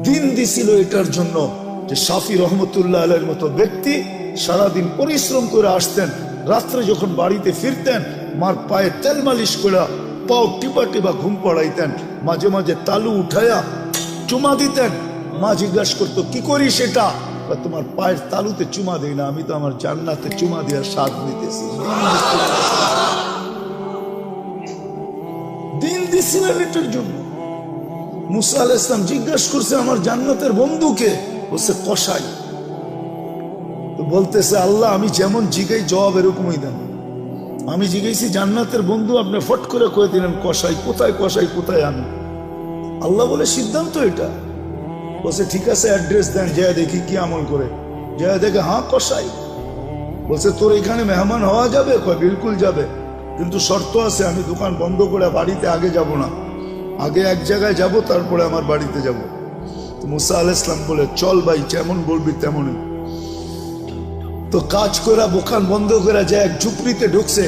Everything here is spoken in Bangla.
দিন দিছিল এটার জন্য যে শাফি রহমতুল্লাহ আলাইহির মতো ব্যক্তি সারাদিন পরিশ্রম করে আসতেন, রাত্রে যখন বাড়িতে ফিরতেন মার পায়ে তেল মালিশ করে পাও টিপা টিপা ঘুম পড়াইতেন, মাঝে মাঝে তালু উঠাইয়া চুমা দিতেন। মা জিজ্ঞাসা করতো কি করি সেটা? তোমার পায়ের তালুতে চুমা দেই না, আমি তো আমার জান্নাতে চুমা দেওয়ার স্বাদ নিতেছি। দিন দিছিলেন এটার জন্য। মুসা আলাইহিস সালাম জিজ্ঞাসা করছে আমার জান্নাতের বন্ধুকে, বলছে কসাই। তো বলতেছে আল্লাহ আমি যেমন জিগাই জবাব এরকমই দেন। আমি জিজ্ঞেসি জান্নাতের বন্ধু, আপনি ফট করে কয়ে দিলেন কসাই। কোথায় কসাই, কোথায় আমি? আল্লাহ বলে সিদ্ধান্ত এটা। বলছে ঠিক আছে অ্যাড্রেস দেন, যা দেখি কি আমল করে। যা দেখে হ্যাঁ কসাই। বলছে তোর এখানে মেহমান হওয়া যাবে? কয় বিলকুল যাবে, কিন্তু শর্ত আছে, আমি দোকান বন্ধ করে বাড়িতে আগে যাব না, আগে এক জায়গায় যাব তারপরে আমার বাড়িতে যাব। তো মুসা আলাইহিস সালাম বলে চল ভাই, যেমন বলবি তেমনই। তো কাজ করে দোকান বন্ধ করে যায় এক ঝুপড়িতে ঢুকছে।